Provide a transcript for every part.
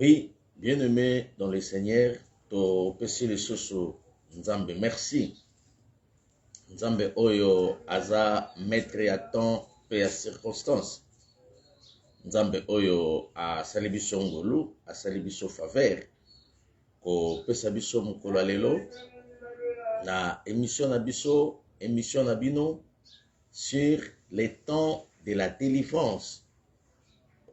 Oui, bien-aimé dans le Seigneur, to pesi le soso Nzambe, merci. Nzambe oyo aza maître ya temps pe ya circonstance. Nzambe oyo asali biso ngolu, asali biso faveur, ko pesa biso mokolo ya lelo na émission na bino sur les temps de la délivrance.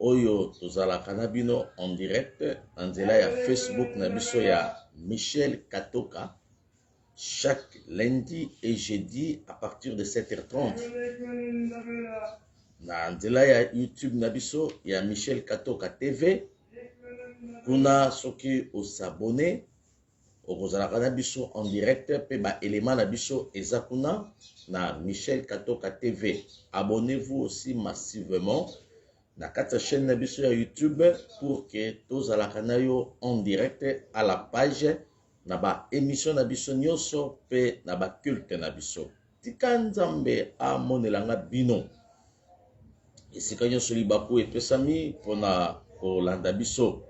Oyo tozalaka na bino en direct en nzela ya Facebook na biso ya Michel Katoka chaque lundi et jeudi à partir de 7h30. Na nzela ya YouTube na biso ya Michel Katoka TV. Kuna soki osabone okozalaka na biso en direct pe ba élément na biso eza kuna na Michel Katoka TV. Abonnez-vous aussi massivement na kati ya chaîne na biso ya YouTube pour que tozalaka na yo en direct à la page na ba émission na biso nyonso pe na ba culte na biso. Tika Nzambe amonelanga bino esika nyonso libaku epesami mpona kolanda biso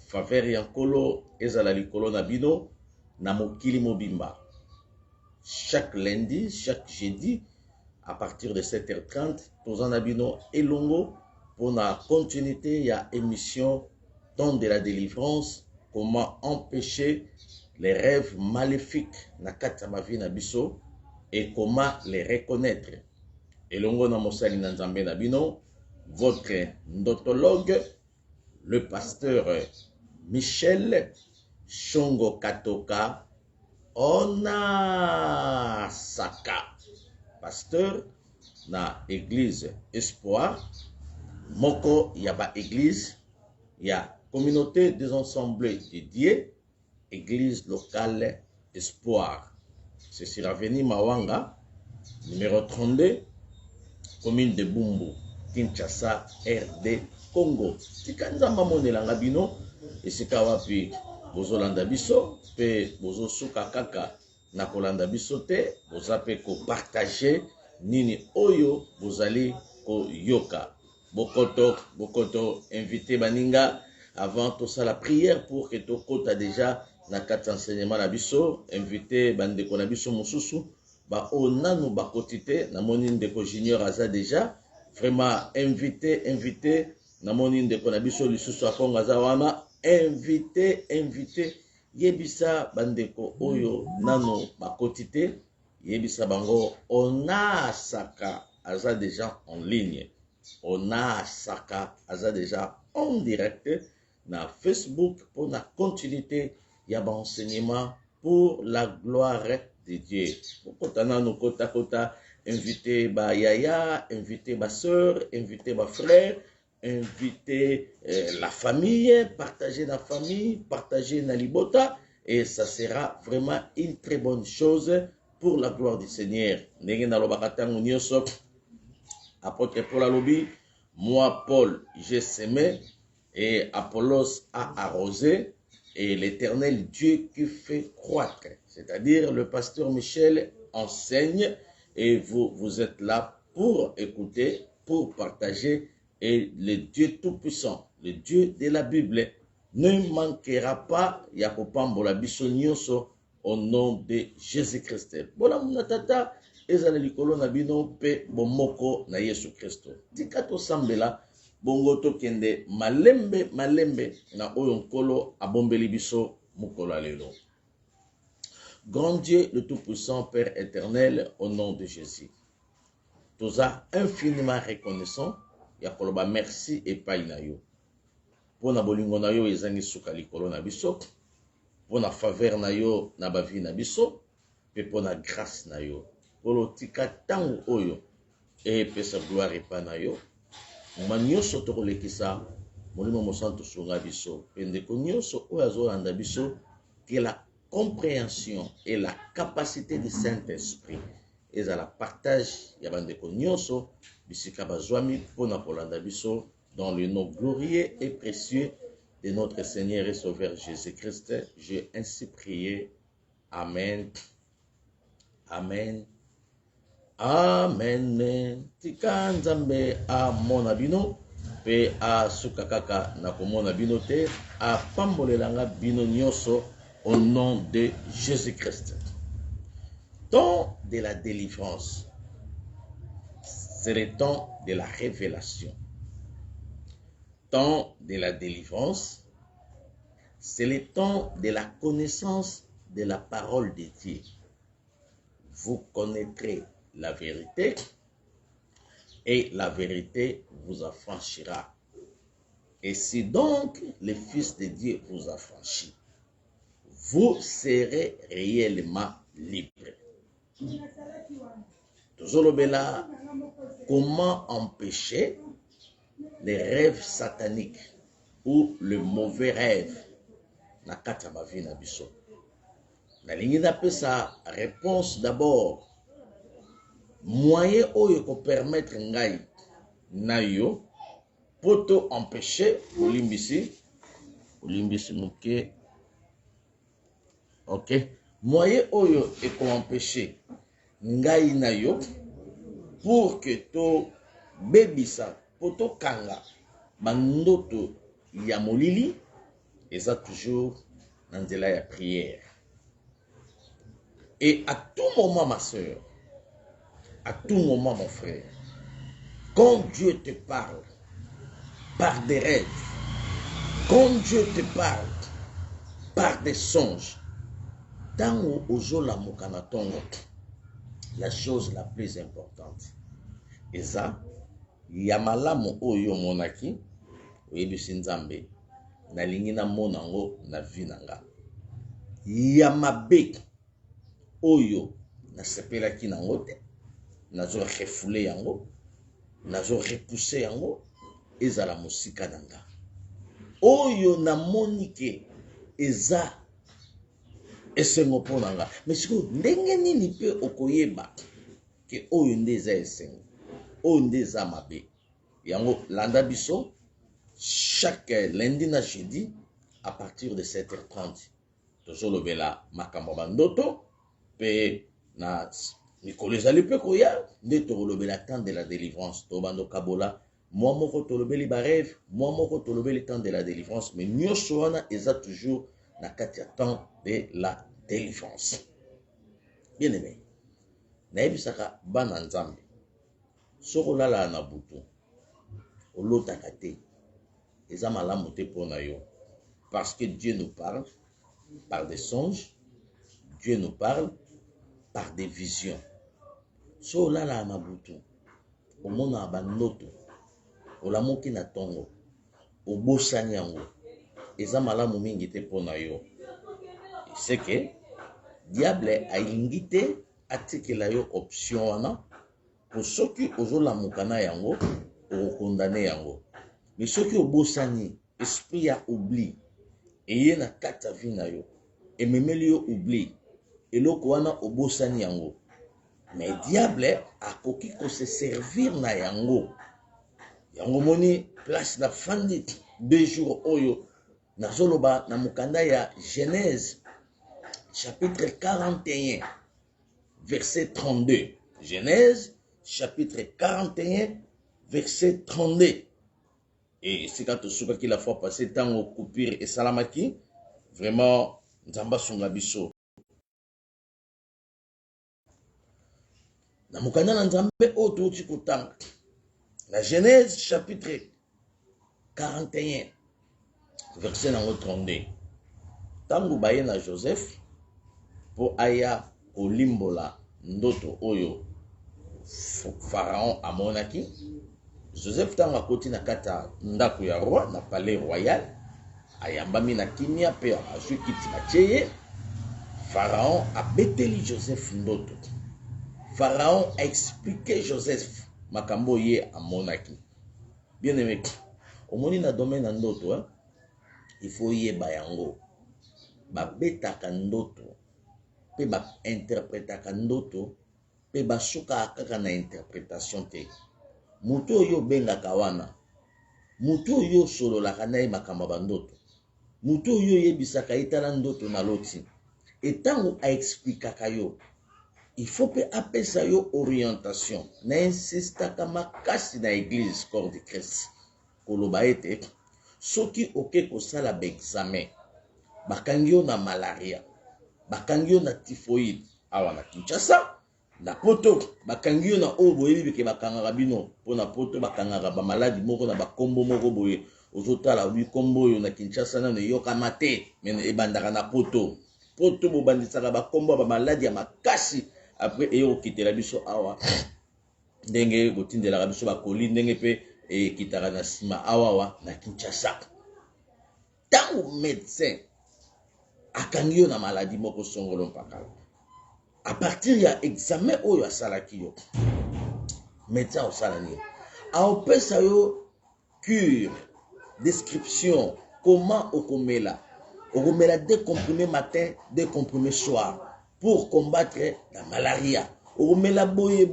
faveur ya nkolo ezala likolo na bino na mokili mobimba. Chaque lundi, chaque jeudi à partir de 7h30 tozana bino elongo pour la continuité, il y a émission Temps de la délivrance, comment empêcher les rêves maléfiques na kati ya vie na biso et comment les reconnaître. Et longo na mosali na Nzambe na bino, votre ndotologue, le pasteur Michel Shongo Katoka Onasaka, pasteur na église Espoir. Moko yaba église, ya communauté des ensemblés dédiés, église locale Espoir. C'est sur l'avenue Mawanga, numéro 32, commune de Bumbu, Kinshasa, RD, Congo. Tikanza mamonelanga bino, esika wapi bozolanda biso, pe bozo suka kaka na kolanda biso te, bozape ko partager nini oyo bozali ko yoka. Bokoto, invité Baninga avant tout ça la prière pour que to kota déjà na quatre enseignements na biso, invité bandeko na biso mususu, ba onanu bakotite na moni ndeko junior aza déjà, vraiment invité na moni ndeko na biso lisusu akonga aza wana, invité, yebisa bandeko oyo nano bakotite, yebisa bango Onasaka aza déjà en ligne. Onasaka aza déjà en direct na Facebook pour la continuité ya ba enseignement pour la gloire de Dieu. Kotana no kota invité ba yaya, invité ba sœur, invité ba frère, invité la famille, partager la famille, partager na libota et ça sera vraiment une très bonne chose pour la gloire du Seigneur. Ndenge na lobaka tango nyonso apôtre Paul alobi, moi Paul j'ai semé et Apollos a arrosé et l'Éternel Dieu qui fait croître. C'est-à-dire le pasteur Michel enseigne et vous êtes là pour écouter, pour partager et le Dieu Tout-Puissant, le Dieu de la Bible ne manquera pas yakopambola biso nyonso au nom de Jésus-Christ. Bola munatata ezala likolo na bino pe bomoko na Yesu Kristo. Tika to sambela bongo to kende malembe na oyo nkolo abombeli biso mokolo lelo. Grand Dieu le Tout-Puissant, Père éternel, au nom de Jésus. Toza infiniment reconnaissant ya koloba merci epai na yo. Pona bolingo na yo ezangi suka likolo na biso, pona faveur na yo na ba vie na biso, pe pona grâce na yo. Polo tika tango oyo e pesa gloire epa na yo. Mwa nyonso tokolekisa molimo mosantu sunga biso. Pendeko nyonso oyo azolanda biso, que la compréhension et la capacité du Saint-Esprit et à la partage ya bandeko nyonso bisika bazwami pona kolanda biso dans le nom glorieux et précieux de notre Seigneur et Sauveur Jésus-Christ. J'ai ainsi prié. Amen. Amen. Amen. Tika Nzambe amona bino pe asuka kaka na komona bino te, apambolelanga bino nyonso au nom de Jésus-Christ. Temps de la délivrance, c'est le temps de la révélation. Temps de la délivrance, c'est le temps de la connaissance de la parole de Dieu. Vous connaîtrez la vérité et la vérité vous affranchira. Et si donc le Fils de Dieu vous affranchit, vous serez réellement libre. Tozolobela, comment empêcher les rêves sataniques ou le mauvais rêve na kati ya bavi na biso? Nalingi napesa réponse d'abord. Moyen oyo ko permettre ngai na yo poto empêcher olimbisi muke. OK, moyen oyo eko empêcher ngai na yo pour que to bebisa poto kanga bandoto ya molili, eza toujours dans de la prière. Et à tout moment, ma soeur, à tout moment, mon frère, quand Dieu te parle par des rêves, quand Dieu te parle par des songes, tango ozola mokana tongo, la chose la plus importante, eza yamalamu oyo monaki, oyebisi Nzambe, nalingi na monango na vie nanga. Yamabe oyo nasepelaki nango te, nazo refoule yango, nazo repousser yango, ezala mosika nanga. Oyo namoni ke eza esengo mpo nanga. Mais siko ndenge nini pe okoyeba ke oyo nde eza esengo, oyo nde eza mabe? Yango landa biso chaque lundi na jeudi à partir de 7h30. Tozolobela makambo bandoto pe na mikolo ezali pe koya nde tolobela temps de la délivrance. Tobando kabola moi moko tolobeli ba rêve, moi moko tolobeli temps de la délivrance, mais nyonso wana eza toujours na kati ya temps de la délivrance. Bien aimé, nayebisaka bana Nzambe soko lala na butu olotaka te, eza malamu te mpo na yo, parce que Dieu nous parle par des songes, Dieu nous parle par des visions. So lala na butu omona bandoto olamoki na tongo obosani yango, eza malamu mingi te mpo na yo. C'est que diable alingi te atikela yo option wana po soki ozolamuka na yango okondane yango. Mais soki obosani, esprit ya oubli eye na kati ya vie na yo ememeli yo oubli, eloko wana obosani yango, mais diable akoki ko se servir na yango. Yango moni place na fandi 2 jours oyo nazoloba na mukanda ya Genèse chapitre 41 verset 32. Genèse chapitre 41 verset 32. Et c'est quand tu souviens qu'il la fois passée tant au coupure et salamaki, vraiment Nzamba songa biso. Na mukanda na Nzambe oto tikutanga. La Genèse chapitre 41 verset 32. Tangu baye na Joseph po aya olimbola ndoto oyo Pharaon amonaki. Joseph tanga koti na kata ndako ya roi na palais royal, ayambami na kimia pe azwi kiti batieye. Pharaon a beteli Joseph ndoto. Pharaon a expliqué Joseph makambo ye amonaki. Bien aimé, omoni na domaine na ndoto, il faut yeba yango. Ba betaka ndoto pe ba interprétaka ndoto pe ba suka kaka na interprétation te. Mutu oyo bengaka wana, mutu oyo sololaka na ye makambo bandoto, mutu oyo yebisaka itala ndoto na loti, etango a expliquaka yo, il faut pe apesa yo orientation. Na insistaka makasi na église corps de Christ koloba ete soki oke kosala ba examen bakangi yo na malaria bakangi yo na typhoïde awa na Kinshasa na poto bakangi yo na oyo boyebi ke bakangaka bino mpona poto bakangaka bamaladi moko na bakombo moko boye ozotala wi kombo oyo na Kinshasa nano eyokama te mene ebandaka na poto bobandisaka bakombo ya bamaladi ya makasi apres eyokokitela biso awa ndenge botindelaka biso bakoli ndenge mpe ekitaka na nsima awawa na Kinshasa. Ntango médecin akangi yo na maladi moko songolo mpakala a partir ya examen oyo asalaki yo médecin osala nini aopesa yo cure description comment okomela 2 comprimés matin 2 comprimés soir pour combattre la malaria okomela boye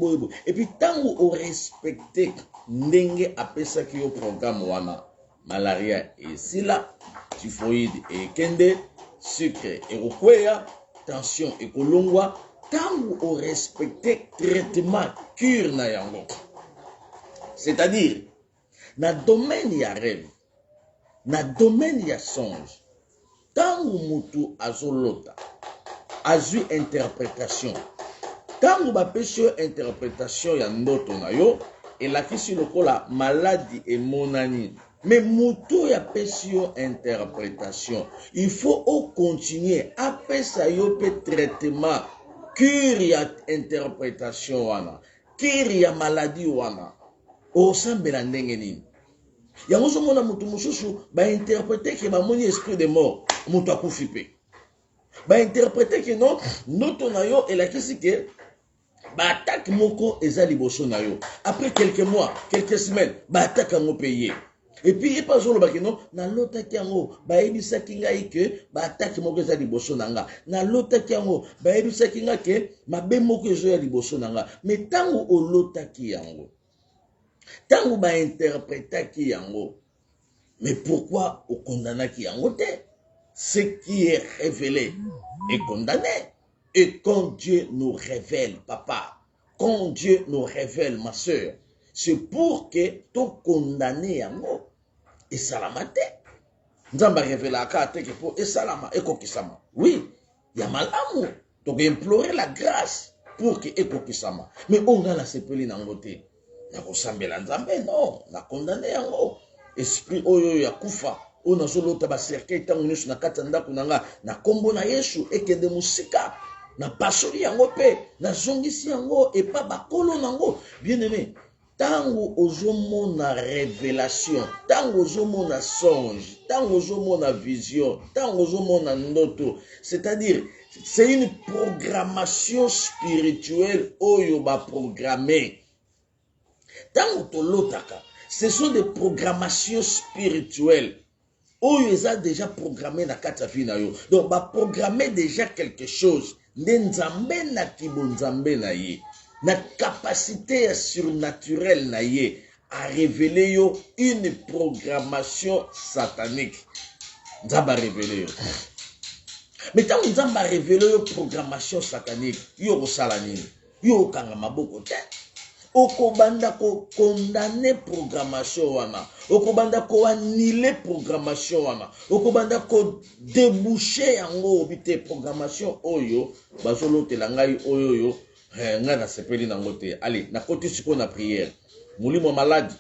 et puis tango o respecter ndenge apesaki yo programme wana malaria esila typhoïde ekende sucre ekokweya tension ekolongwa tango o respecter traitement cure na yango c'est-à-dire na domaine ya rêve na domaine ya songe tango mutu azolota azwi interprétation tango bapesi yo interprétation ya ndoto na yo elakisi lokola maladi emonani mais mutu ya pesi yo interprétation il faut o continuer apesa yo pe traitement cure ya interprétation wana cure ya maladi wana osambela ndenge nini yango ozomona mutu mosusu bainterprete ke bamoni esprit de mort mutu akufi mpe bainterprete ke non ndoto na yo elakisi ke baattaque moko eza liboso na yo après quelques mois quelques semaines baattaque yango mpe ye et puis epa azolobaki non nalotaki yango bayebisaki ngai ke baattaque moko eza liboso na nga nalotaki yango bayebisaki ngai ke mabe moko ezoya liboso na nga mais ntango olotaki yango tango bainterprétaki yango mais pourquoi okondamnaki yango te ce qui est révélé est condamné. Et quand Dieu nous révèle, papa, quand Dieu nous révèle, ma soeur, c'est pour que tu condamné yango et salamate. Nzamba révéla ka te que pour et salama et kokisama. Oui, il y a malamu. Donc implorer la grâce pour que et kokisama. Mais on a la sepeli nangote. Na kosambela nzambe non, na condamné yango. Esprit oyo ya kufa. On a solo taba cercueil tango nyusu na kati ndako nanga na kombo na Yesu ekende musika. Na pasoli yango pe na zongisi yango et pas bakolo nango bien aimé tango ozomona révélation tango ozomona songe tango ozomona vision tango ozomona ndoto c'est-à-dire c'est une programmation spirituelle oyo ba programmé tango tolotaka ce sont des programmations spirituelles oyo eza déjà programmé na kati ya vie na yo donc ba programmer déjà quelque chose nde nzambe na kibonzambe na ye na capacité surnaturelle na ye a révélé yo une programmation satanique nzambe a révélé yo mais tango nzambe a révélé yo programmation satanique yo kosala nini yo okanga maboko te okobanda ko condamner programmation wana okobanda ko annuler programmation wana okobanda ko déboucher yango obite programmation oyo bazolotela ngai oyo nga na sepeli nango te allez na koti siko na prière molimo maladi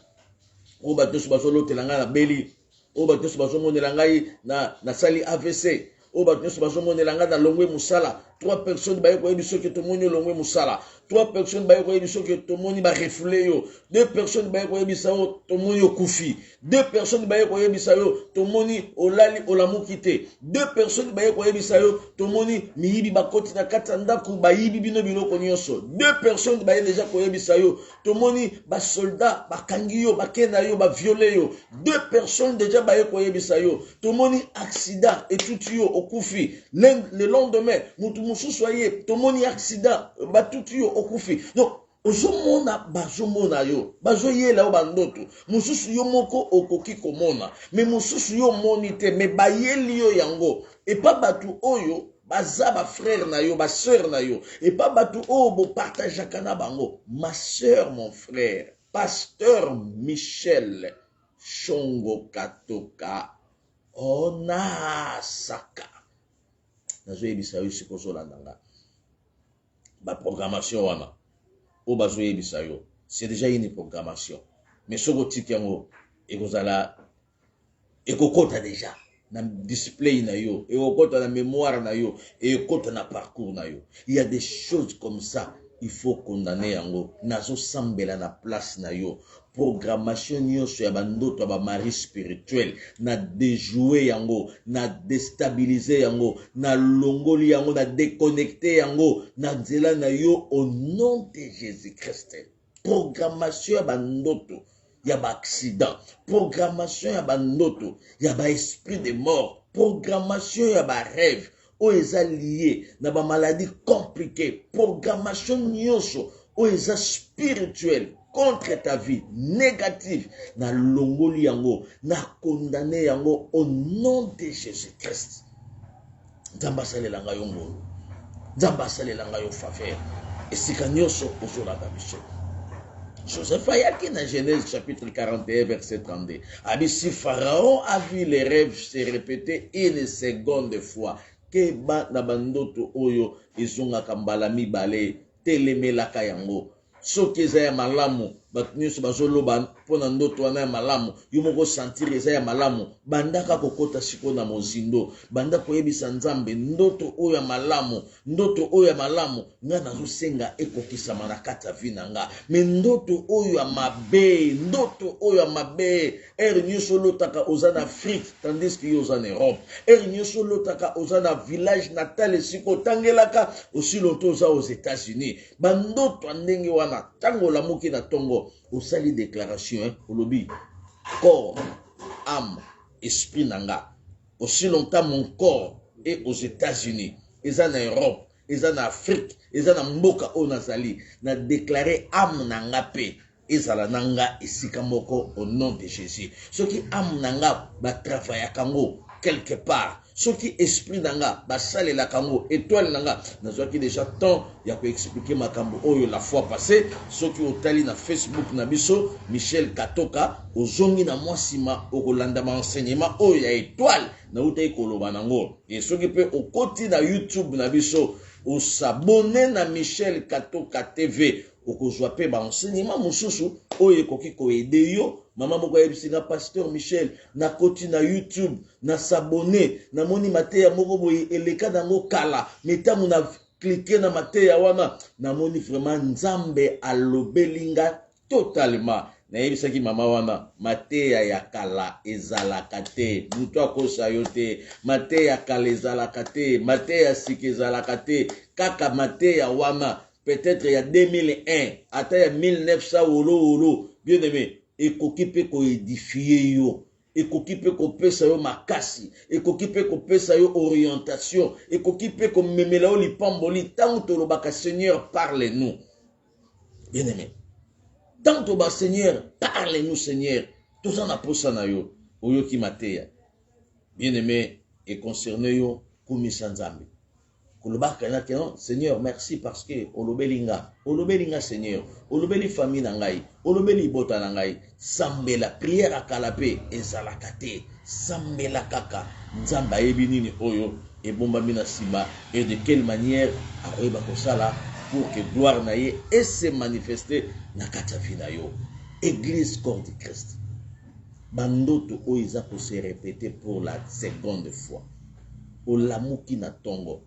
o bato so bazolotela ngai na beli o bato so bazomonela ngai na sali AVC o bato so bazomonela ngai na longwe musala 3 personnes baye ko yebiso ke tomoni longwe musala 3 personnes baye ko yebiso ke tomoni ba reflet yo 2 personnes baye ko yebisa yo tomoni okufi 2 personnes baye ko yebisa yo tomoni olali olamuki te 2 personnes baye ko yebisa yo tomoni miyibi bakoti na kati ndako bayibi bino biloko nyonso 2 personnes baye déjà ko yebisa yo tomoni ba soldat bakangi yo bakenda yo ba violer yo 2 personnes déjà baye ko yebisa yo tomoni accident et tout yo okufi le lendemain mutu mususu aye tomoni accident batutu yo okufi donc ozomona bazomona yo bazoyela yo bandoto mususu yo moko okoki komona mais mususu yo moni te mais bayeli yo yango et pas batu oyo baza ba frère na yo ba sœur na yo et pas batu oyo bo partageaka na bango ma sœur mon frère pasteur Michel shongo katoka ona saka nazoyebisa yo siko ozolanda nga baprogrammation wana oyo bazoyebisa yo c'est déjà une programmation mais soki otiki yango ekozala ekokota déjà na display na yo ekokota na mémoire na yo ekokota na parcours na yo. Il y a des choses comme ça il faut condamner yango nazosambela na place na yo. Programmation nyonso ya bandoto ya bamari spirituel na déjouer yango na déstabiliser yango na longoli yango na déconnecter yango na nzela na yo au nom de Jésus-Christ. Programmation ya bandoto ya ba accident, programmation ya bandoto ya ba esprit de mort, programmation ya ba rêve oyo eza lié na ba maladie compliquée, programmation nyonso oyo eza spirituel contre ta vie négative na longoli yango na condamné yango au nom de Jésus-Christ. Nzambe asalela nga yo ngolu, Nzambe asalela nga yo faveur esika nyonso ozolanda biso. Joseph ayaki na Genèse chapitre 41 verset 32. Abi si Pharaon a vu les rêves se répéter une seconde fois, ke ba na bandoto oyo ezongaka mbala mibale telemelaka yango. Soki eza ya malamu bato nyonso bazoloba mpona ndoto wana ya malamu yo moko sentir eza ya malamu bandaka kokota siko na mozindo banda koyebisa Nzambe ndoto oyo ya malamu ndoto oyo ya malamu nga nazosenga ekokisama na kati ya vi na nga me ndoto oyo ya mabe ndoto oyo ya mabe ere nyonso olotaka oza na Afrique tandis que yo oza na Europe ere nyonso olotaka oza na village natal esiko otangelaka aussi longtemps oza aux États-Unis bandoto ndenge wana tango lamuki na tongo osali déclaration olobi corps âme esprit nanga aussi longtemps mon corps est aux États-Unis eza na Europe eza na Afrique eza na mboka o nazali na déclarer âme nanga pe ezala nanga esika moko au nom de Jésus soki âme nanga ba travailler kango quelque part soki esprit nanga basale la kango étoile nanga nazwaki déjà temps ya ko expliquer makambo oyo la fois passée soki otali na Facebook na biso Michel Katoka ozongi na mwasima okolanda ma enseignement oyo ya étoile na utai koloba nango et soki pe okoti na YouTube na biso osabone na Michel Katoka TV okozwa pe ba enseignement mosusu oyo ekoki ko aider yo mama moko yebisinga pasteur Michel na koti na YouTube na s'abonner na moni mateya moko boye eleka nango kala metamu na cliquer na mateya wana na moni vraiment Nzambe alobelinga totalement na yebisaki mama wana mateya ya kala ezalaka te mutu akosa yo te mateya ya kala ezalaka te mateya sika ezalaka te kaka mateya wana peut-être il y a 2001 ata ya 1900 wolo bien aimé ekoki pe ko édifier yo ekoki pe ko pesa yo makasi ekoki pe ko pesa yo orientation ekoki pe ko memela yo lipamboli tant tolobaka Seigneur parle-nous bien aimé tant toba Seigneur parle-nous Seigneur tout ça na posa na yo oyoki mateya bien aimé et concerné yo komisa Nzambe kolobaka na kenon Seigneur merci parce que olobelinga Seigneur olobeli famille na ngai olobeli bota na ngai sambela prière akala pe ezalaka te sambela kaka Nzambe ayebi nini oyo ebombami na sima et de quelle manière akoyeba kosala pour que gloire na ye et se manifester na kati ya vi na yo église corps du Christ bandoto oyo eza ko se répéter pour la seconde fois olamuki na tongo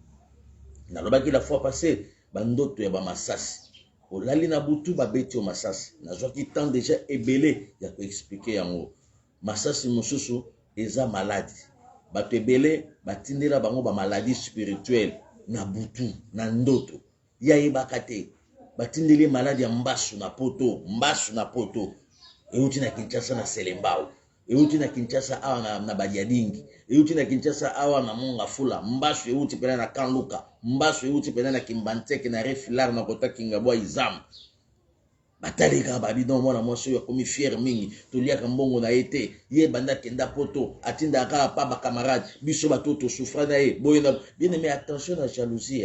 nalobaki la fois passée bandoto ya ba masasi olali na butu babeti o masasi nazwaki temps déjà ebele ya ko expliquer yango masasi mosusu eza maladie bato ebele batindela bango ba maladie spirituelle na butu na ndoto ya yebaka te batindeli maladie ya mbasu na poto euti na Kinshasa na Selembao euti na Kinshasa awa na Badiadingi euti na Kinshasa awa na Monga Fula mbasu euti pena na Kanluka mbasu euti pena na Kimbanteke na Refilar na kota Kingabwa Izam batalika babidon mwana mwasi ya komi fier mingi toliaka mbongo na ete ye banda kenda poto atinda ka pa ba camarade biso batoto souffra na ye boyena bien mais attention à jalousie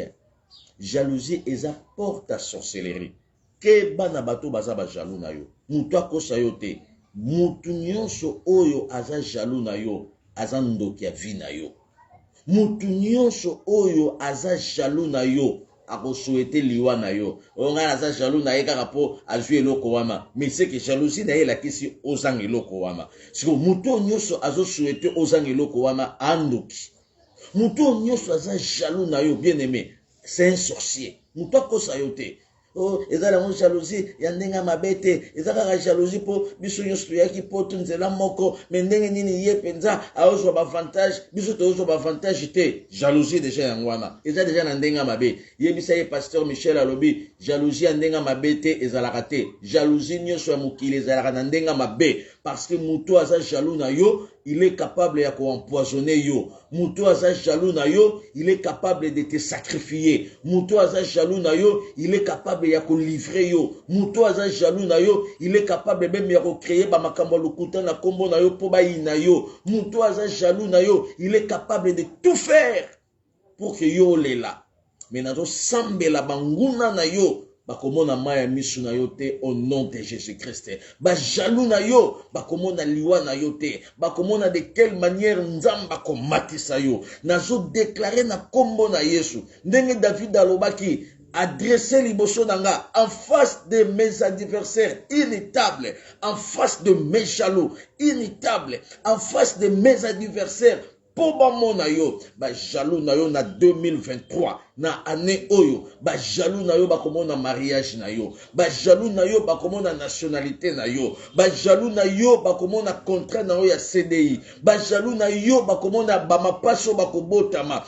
jalousie eza porte à sorcellerie ke bana bato baza ba jaloux na yo mutu akosa yo te mutu nyonso oyo aza jaloux na yo aza ndoki ya vie na yo. Mutu nyonso oyo aza jaloux na yo akosouhaite liwa na yo. Onga aza jaloux na ye kaka po azwi eloko wana. Mais c'est que jalousie na ye elakisi ozanga eloko wana. Siko mutu nyonso azosouhaite ozanga eloko wana andoki. Mutu nyonso aza jaloux na yo, bien aimé, c'est un sorcier. Mutu akosa yo te. Oh, ezala mo jalousie ya ndenga mabete, ezala jalousie po biso nyonso yaki po tunzela moko, mais ndenge nini ye penza aozwa ba avantage, biso tozwa ba avantage te. Jalousie déjà yangwana. Ezala déjà na ndenga mabe. Yebisa ye pasteur Michel alobi, jalousie ya ndenga mabete ezala te. Jalousie nyonso ya mokili ezala na ndenga mabe parce que mutu aza jaloux na yo, il est capable ya ko empoisonner yo. Mutu aza jaloux na yo, il est capable de te sacrifier. Mutu aza jaloux na yo, il est capable ya ko livrer yo. Mutu aza jaloux na yo, il est capable même ya ko créer ba makambo lukuta na kombo na yo po ba ina yo. Mutu aza jaloux na yo, il est capable de tout faire pour que yo lela. Mais nazo sambela banguna na yo. Bakomona maya misu na yo te au nom de Jésus-Christ. Ba jaloux na yo, bakomona liwa na yo te. Bakomona de quelle manière nzamba komatisa yo. Nazo déclarer na kombo na Yesu. Ndenge David alobaki, adresser liboso nanga en face de mes adversaires irritables, en face de mes jaloux irritables, en face de mes adversaires. Poba mona yo, ba jaloux na yo na 2023, na année oyo, ba jaloux na yo ba komona mariage na yo, ba jaloux na yo ba komona nationalité na yo, ba jaloux na yo ba komona contrat na yo ya CDI, ba jaloux na yo ba komona ba mapaso ba kobotama.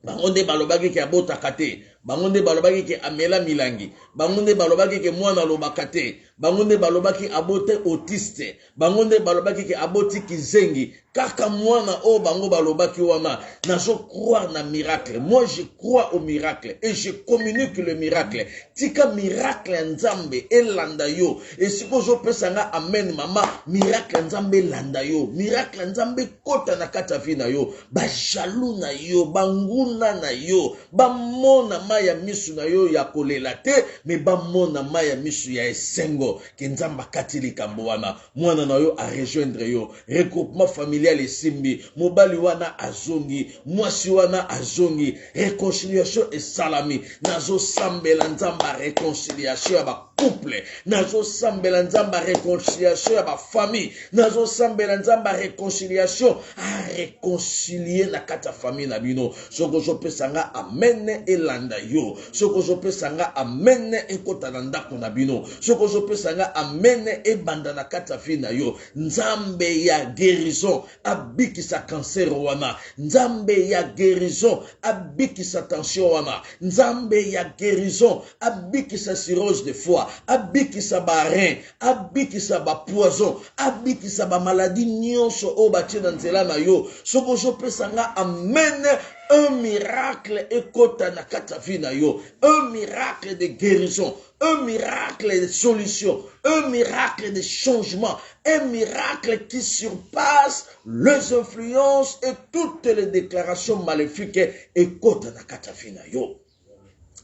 Bangonde balobaki ke abotaka te, bangonde balobaki ke amela milangi, bangonde balobaki ke mwana lobaka te, bangonde balobaki abote autiste, bangonde balobaki ke aboti kizengi, kaka mwana o bango balobaki wana. Nazo croire na miracle. Moi je crois au miracle et je communique le miracle. Tika miracle nzambe elanda yo. Et si ko pesa nga amen mama, miracle nzambe elanda yo. Miracle nzambe kota na kata vi na yo. Ba jaloux na yo, banguna na yo, ba mona maya misu na yo ya kolela te, mais ba mona maya misu ya esengo ke nzamba katili kambo wana. Mwana na yo a rejoindre yo. Regroupement familial esimbi, mobali wana azongi, mwasi wana azongi, réconciliation et salami. Nazo sambela nzamba réconciliation ya ba couple, nazo sambela nzamba réconciliation ya ba famille, nazo sambela nzamba réconciliation a réconcilier na kata famille na bino. Soko zo pesanga amen elanda yo, soko zo pesanga amen ekota na ndako na bino, soko zo pesanga amen ebanda na kata fi na yo. Nzambe ya guérison abikisa cancer wana, nzambe ya guérison abikisa tension wana, nzambe ya guérison abikisa cirrhose de foie, abikisa ba rein, abikisa ba poison, abikisa ba maladie nyonso o batie na nzela na yo. Soko zo pesanga amen. Un miracle ekota na kata vi na yo, un miracle de guérison, un miracle de solution, un miracle de changement, un miracle qui surpasse les influences et toutes les déclarations maléfiques ekota na kata vi na yo.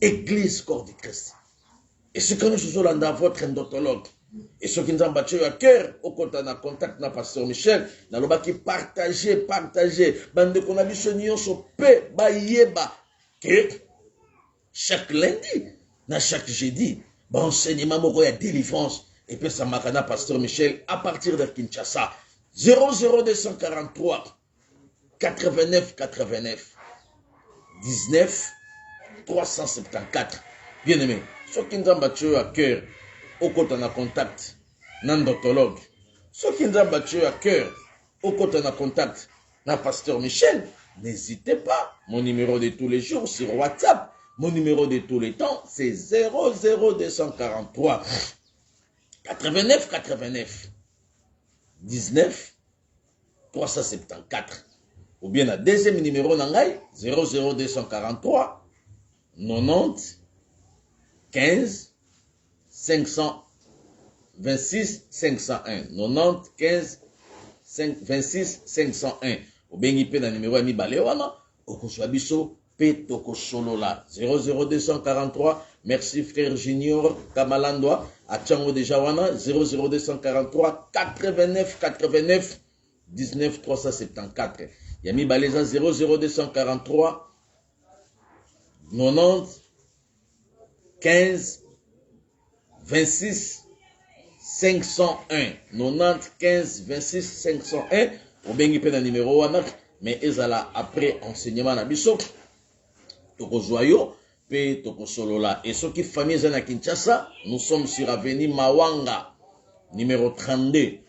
Église corps du Christ. Et ce que nous faisons là dans votre endotologue, et ce qui nous a battu à cœur, au contact na pasteur Michel, na loba qui partager, bande qu'on a vu ce nion so pe ba yeba, que chaque lundi, na chaque jeudi, ba enseignement moko ya délivrance, et puis ça makana pasteur Michel, à partir de Kinshasa, 00243, 89 89, 19, 374. Bien aimé, ce qui nous a battu à cœur, au côté de contact, nan doctologue. Ceux qui nous ont battu à cœur, au côté de contact, nan pasteur Michel, n'hésitez pas. Mon numéro de tous les jours sur WhatsApp, mon numéro de tous les temps, c'est 00243 89 89 19 374. Ou bien le deuxième numéro nangai, 00243 90 15 526 501 90 15 26 501. Au bengi pe na numéro ya mibale wana okozwa biso P Toko Solola 00243. Merci frère Junior Kamalandwa. Achango de Jawana 00243 89 89 19 374. Yami Baleza 00243 90 15 26 501. 90 15 26 501. Au bengi pe na numéro wana. Mais ezala après enseignement na biso. Toko Joyo. Pe Toko Solola. Et ceux qui famille Zana Kinshasa, nous sommes sur avenue Mawanga, numéro 32,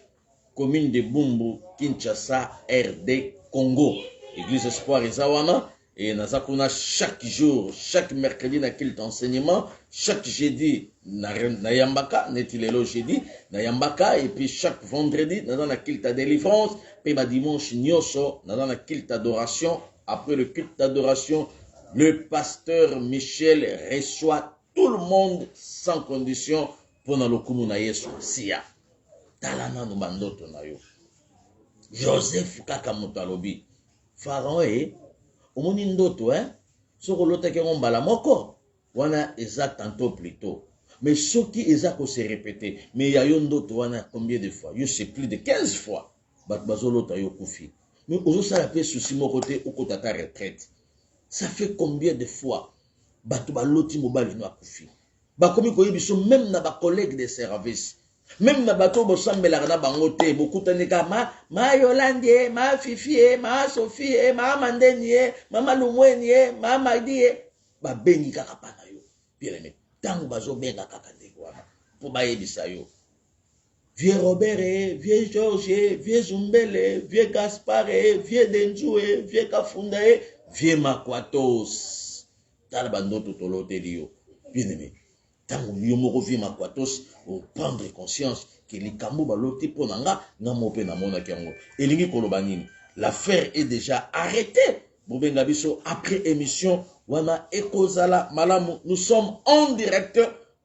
commune de Bumbu, Kinshasa, RD, Congo. Église Espoir et Zawana. Et Nazakuna chaque jour, chaque mercredi na kilt enseignement, chaque jeudi na Yambaka, netilelo jeudi, na Yambaka, et puis chaque vendredi, na kilt délivrance, puis ma dimanche nyoso, na kilt adoration. Après le culte d'adoration, le pasteur Michel reçoit tout le monde sans condition pour na lokumu na Yesu siya. Talana no bandoto na yo. Joseph kaka mutalobi. Pharaon omoni ndoto soko lota ke ngombala moko wana eza tantôt plus tôt. Mais soki eza ko se répéter, mais ya yo ndoto wana combien de fois? Yo c'est plus de 15 fois. Bat bazolota yo kufi. Mais ozo sala pe souci mo côté okota ta retraite. Ça fait combien de fois bato baloti mobali no akufi? Bakomi koyebiso même na ba collègue de service. Même na bato bo sambela na bango te bokutani ka ma Yolande, ma Fifi, ma Sophie, ma Mandeni, ma Malumweni, ma Magdi ba bengi kaka pa na yo. Bien aimé, tango bazo benga kaka ndeko wana po ba yebisa yo. Vieux Robert, vieux Georges, vieux Zumbele, vieux Gaspard, vieux Denjoué, vieux Kafunda, vieux Makwatos. Tala bandoto tolote liyo. Bien aimé. Tango yo moko vieux Makwatos, au prendre conscience que les kambo baloti ponanga na mope na mona kiango. Elingi koloba nini? L'affaire est déjà arrêtée. Bobenga biso après émission wana ekozala malamu. Nous sommes en direct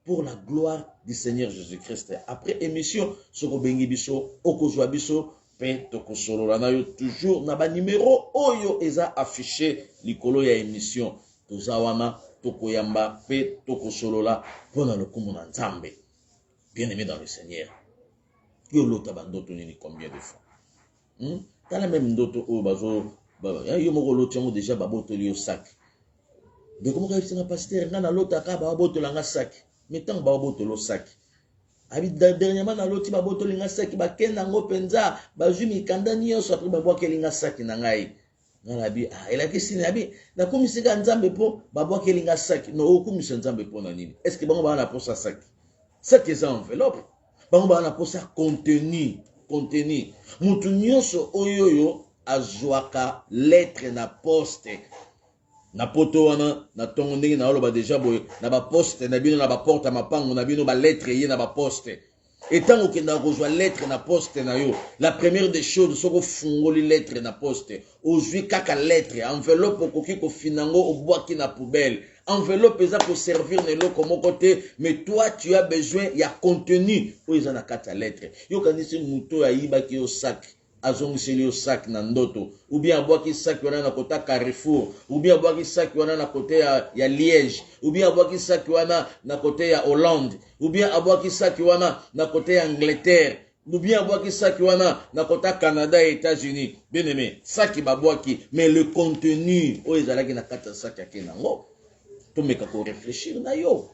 pour la gloire du Seigneur Jésus-Christ. Après émission, soko bengi biso okozwa biso pe Toko Solola na yo toujours na ba numéro oyo eza affiché likolo ya émission. Toza wana Toko Yamba pe Toko Solola pona lokumu na Nzambe. Bien-aimé dans le Seigneur. Yo lota bandoto nini combien de fois? Tala même ndoto o bazo yo moko lotiango déjà babotoli yo sac. De comment ka na pasteur nga na lota ka babotoli nga sac. Mais tant babotolo sac. Abi dernièrement na loti babotoli nga sac ba kenda ngo penza ba jumi kanda nyonso après ba bwakeli nga sac na ngai. Ngala bi elaki sini abi na komisika Nzambe po ba bwakeli nga sac. No okumisa Nzambe po na nini? Est-ce que bango ba na po sa sac? Ça qui est enveloppe. Bango ba na po sa contenu. Mutu nyonso oyoyo azwaka lettre na poste. Na poto wana na tongo ndenge na oloba déjà boye na ba poste na bino na ba porte mapango na bino ba lettre ye na ba poste. Et tant que na reçoit lettre na poste na yo, la première des choses soko fungoli lettre na poste. Ozwi kaka lettre enveloppe koki ko finango o boaki na poubelle. Enveloppe eza pour servir nelo comme côté, mais toi tu as besoin il y a contenu o eza na kata lettre. Yo kanisi muto ya yiba ki yo sac. Azongiseli yo sac na ndoto, ou bien abwaki sac wana na kota Carrefour, ou bien abwaki sac wana na kote ya Liège, ou bien abwaki sac wana na kote ya Hollande, ou bien abwaki sac wana na kote ya Angleterre, ou bien abwaki sac wana na kota Canada et États-Unis. Bien aimé, sac babwaki, mais le contenu o ezalaki na kata sac ya kenango. To meka ko réfléchir na yo.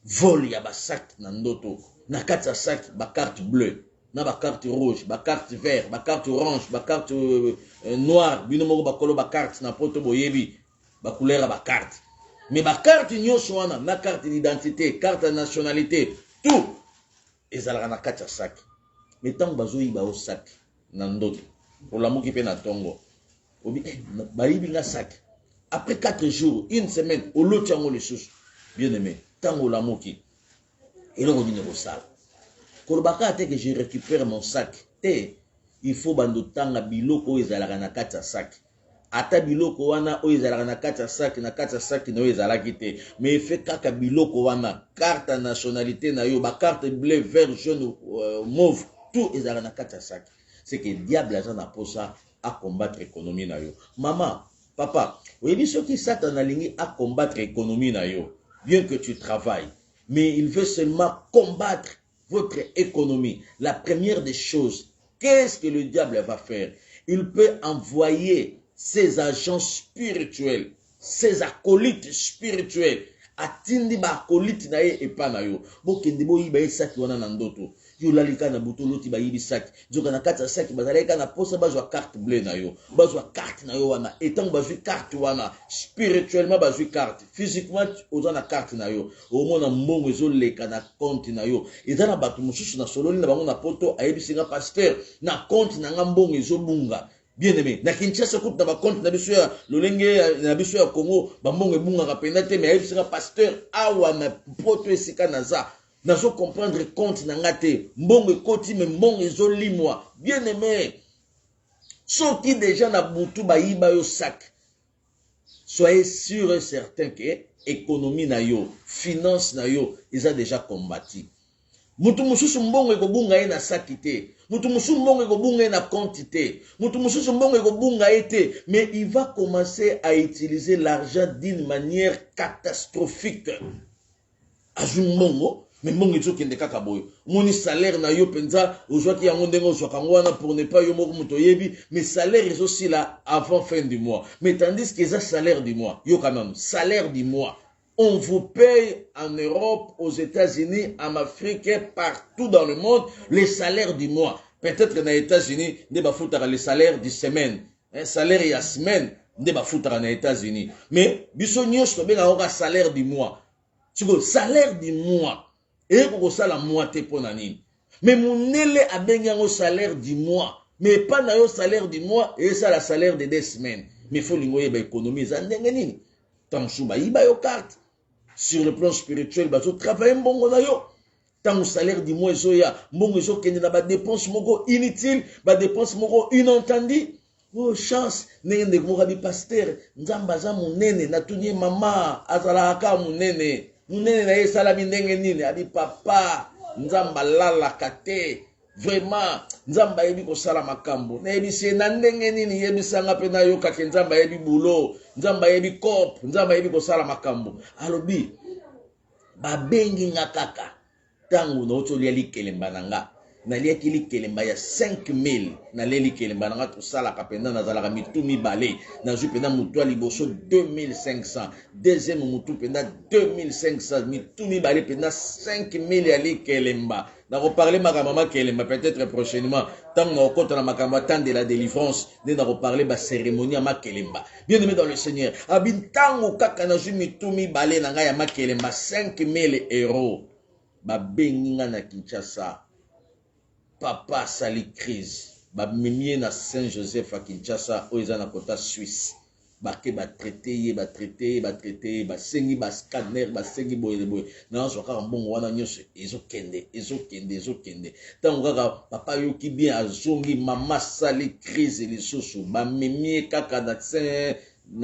Vol ya ba sac na ndoto, na kata sac ba carte bleue. Na ba carte rouge, ba carte vert, ba carte orange, ba carte noire, bino moko ba kolo ba carte na poto boyebi, ba couleur ba carte. Mais ba carte nyonso wana na carte d'identité, carte de nationalité, tout ezalaka na kati ya sac. Mais tant bazoyi ba o sac na ndoto, olamuki pe na tongo. Obi ba yibi na sac. Après 4 jours, une semaine, au lotiango les sous. Bien aimé, tant olamuki. Et là on dit ne sala. Kolobaka te que je récupère mon sac. Il faut bandotanga biloko ezalaka na kati ya sac. Ata biloko wana o ezalaka na kati ya sac, na kati ya sac no ezalaki te. Mais fait kaka biloko wana, carte à nationalité na yo, ba carte bleu, vert, jaune, mauve, tout ezalaka na kati ya sac. C'est que diable a na posa à combattre l'économie na yo. Maman, Papa, oui, ceux qui Satan aligné à combattre l'économie na yo, bien que tu travailles, mais il veut seulement combattre votre économie. La première des choses, qu'est-ce que le diable va faire? Il peut envoyer ses agents spirituels, ses acolytes spirituels, atindi ba acolyte na ye epa na yo. Bo kende bo yiba esaki wana na ndoto. Yo lalika na buto loti ba yibi saki. Joka na kata saki bazaleka na posa bazwa carte bleue na yo. Bazwa carte na yo wana. Etant bazwi carte wana. Spirituellement bazwi carte. Physiquement oza na carte na yo. Omona mbongo ezo leka na compte na yo. Eza na batu mususu na sololi na bango na poto ayebi nga pasteur na compte na nga mbongo ezo bunga. Bien aimé, na Kinshasa coupe na ba compte na biso ya lolenge na biso ya Congo, ba mbongo ebunga ka penda te mais ayebi nga pasteur awa na poto esika naza. Nazo comprendre compte na ngate, mbongo ekoti me mbongo ezolimwa. Bien aimé, soki déjà na butu ba yiba yo sac. Soyez sûr et certain que économie na yo, finance na yo, ils ont déjà combattu. Mutu mususu mbongo ekobunga ye na saki te. Mutu mususu mbongo ekobunga ye na compte te. Mutu mususu mbongo ekobunga ye te. Mais il va commencer à utiliser l'argent d'une manière catastrophique. Azu mbongo, mais mbongo ezokende kaka boyo. Moni salaire na yo penza, ozwaki yango ndenge ozwaka yango wana pour ne pas yo moko muto yebi, mais salaire ezosi là avant fin du mois. Mais tandis que ça salaire du mois, yo quand même, salaire du mois. On vous paye en Europe, aux États-Unis, en Afrique, partout dans le monde, les salaires du mois. Peut-être dans les États-Unis, ne va foutre les salaires de semaine. Un salaire il y a semaine, ne va foutre dans les États-Unis. Mais, bisognos, il y a un salaire du mois. Tu vois, salaire du mois. Et pour ça, la moitié pour l'année. Mais mon élé a bien un salaire du mois. Mais pas un salaire du mois, et ça, le salaire de 2 semaines. Mais il faut économiser. Tant que il y a une carte. Sur le plan spirituel, bah, tu travailles bon na yo. Tant au salaire du mois, zoya, bon zo kende na ba dépense moko inutile, ba dépense moko inentendue. Oh chance, nene mo bi pasteur, nzamba za munene na tunye mama, azala ka munene. Munene na yesala mindenge nini, abi papa, nzamba lala kate. Vraiment, nzamba yebi ko sala makambo. Na yebi se na ndenge nini yebi sanga pe na yo ka ke nzamba yebi boulot, nzamba yebi kop, nzamba yebi ko sala makambo. Alobi ba bengi nga kaka. Tangu na oto liali kelemba nanga. Na liaki li kelemba ya 5000 na leli kelemba nanga to sala ka penda na zala ka mitumi bale. Na zu penda mutu ali boso 2500. Deuxième mutu penda 2500 mitumi bale penda 5000 ya li kelemba. Na reparler ma maman kelemba peut-être prochainement. Tant na okota na makamba tant de la délivrance, ne na reparler ba cérémonie ma kelemba. Bien aimé dans le Seigneur. Abin tango kaka na zu mitumi bale na nga ya ma kelemba 5000 €. Ba bengi nga na Kinshasa. Papa sali crise. Ba mimie na Saint-Joseph à Kinshasa oza na kota Suisse. Ba ke ba traité, ba sengi ba scanner, ba sengi boye. Na so ka mbongo wana nyonso ezokende. Tango kaka papa yo ki bien azongi mama sali crise lisusu. Ba mimie kaka na